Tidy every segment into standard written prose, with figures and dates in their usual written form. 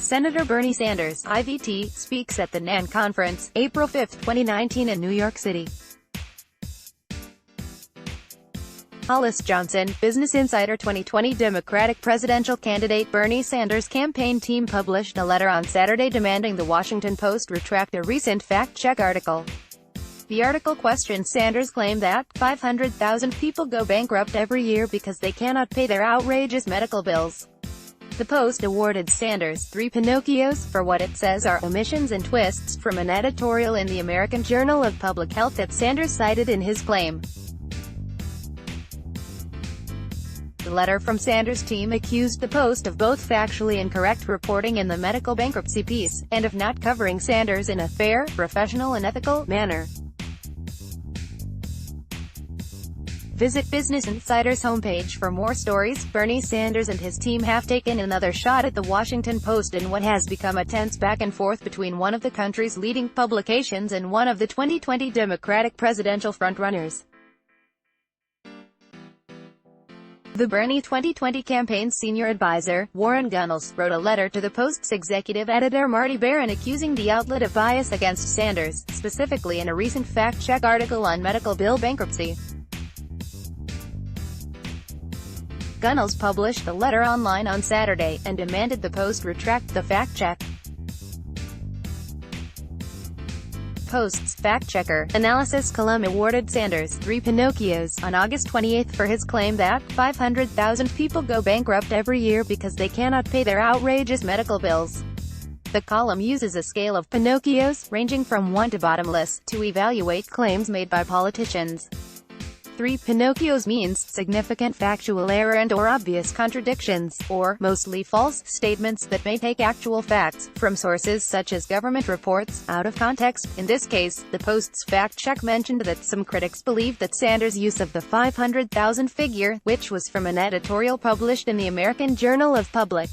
Senator Bernie Sanders, IVT, speaks at the NAN conference, April 5, 2019 in New York City. Hollis Johnson, Business Insider. 2020 Democratic presidential candidate Bernie Sanders' campaign team published a letter on Saturday demanding the Washington Post retract a recent fact-check article. The article questioned Sanders' claim that 500,000 people go bankrupt every year because they cannot pay their outrageous medical bills. The Post awarded Sanders 3 Pinocchios for what it says are omissions and twists from an editorial in the American Journal of Public Health that Sanders cited in his claim. The letter from Sanders' team accused the Post of both factually incorrect reporting in the medical bankruptcy piece, and of not covering Sanders in a fair, professional and ethical manner. Visit Business Insider's homepage for more stories. Bernie Sanders and his team have taken another shot at the Washington Post in what has become a tense back-and-forth between one of the country's leading publications and one of the 2020 Democratic presidential frontrunners. The Bernie 2020 campaign's senior advisor, Warren Gunnels, wrote a letter to the Post's executive editor Marty Baron accusing the outlet of bias against Sanders, specifically in a recent fact-check article on medical bill bankruptcy. Gunnels published the letter online on Saturday, and demanded the Post retract the fact-check. Post's fact-checker analysis column awarded Sanders 3 Pinocchios on August 28 for his claim that 500,000 people go bankrupt every year because they cannot pay their outrageous medical bills. The column uses a scale of Pinocchios, ranging from 1 to bottomless, to evaluate claims made by politicians. 3 Pinocchios means significant factual error and/or obvious contradictions, or mostly false statements that may take actual facts, from sources such as government reports, out of context. In this case, the Post's fact-check mentioned that some critics believe that Sanders' use of the 500,000 figure, which was from an editorial published in the American Journal of Public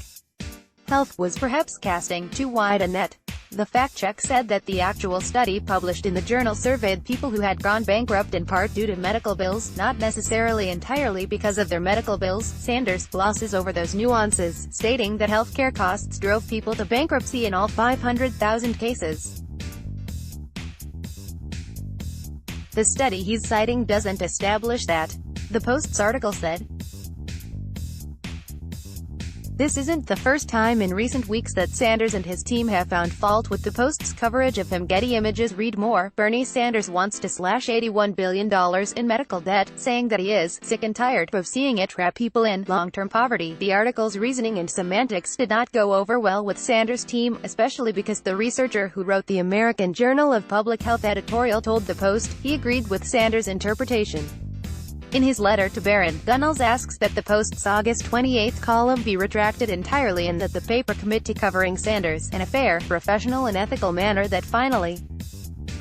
Health, was perhaps casting too wide a net. The fact-check said that the actual study published in the journal surveyed people who had gone bankrupt in part due to medical bills, not necessarily entirely because of their medical bills. Sanders glosses over those nuances, stating that healthcare costs drove people to bankruptcy in all 500,000 cases. The study he's citing doesn't establish that. The Post's article said. This isn't the first time in recent weeks that Sanders and his team have found fault with the Post's coverage of him. Getty Images. Read more. Bernie Sanders wants to slash $81 billion in medical debt, saying that he is sick and tired of seeing it trap people in long-term poverty. The article's reasoning and semantics did not go over well with Sanders' team, especially because the researcher who wrote the American Journal of Public Health editorial told the Post he agreed with Sanders' interpretation. In his letter to Baron, Gunnels asks that the Post's August 28 column be retracted entirely and that the paper commit to covering Sanders in a fair, professional and ethical manner that finally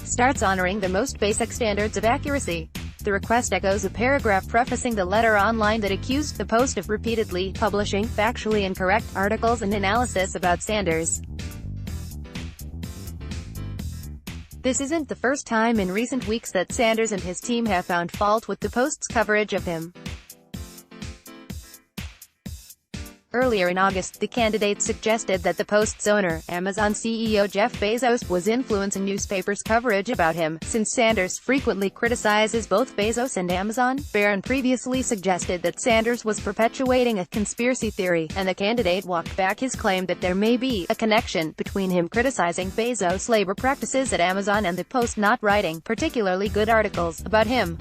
starts honoring the most basic standards of accuracy. The request echoes a paragraph prefacing the letter online that accused the Post of repeatedly publishing factually incorrect articles and analysis about Sanders. This isn't the first time in recent weeks that Sanders and his team have found fault with the Post's coverage of him. Earlier in August, the candidate suggested that the Post's owner, Amazon CEO Jeff Bezos, was influencing newspapers' coverage about him, since Sanders frequently criticizes both Bezos and Amazon. Barron previously suggested that Sanders was perpetuating a conspiracy theory, and the candidate walked back his claim that there may be a connection between him criticizing Bezos' labor practices at Amazon and the Post not writing particularly good articles about him.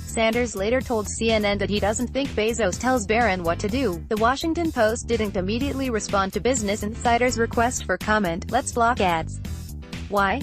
Sanders later told CNN that he doesn't think Bezos tells Barron what to do. The Washington Post didn't immediately respond to Business Insider's request for comment. Let's block ads. Why?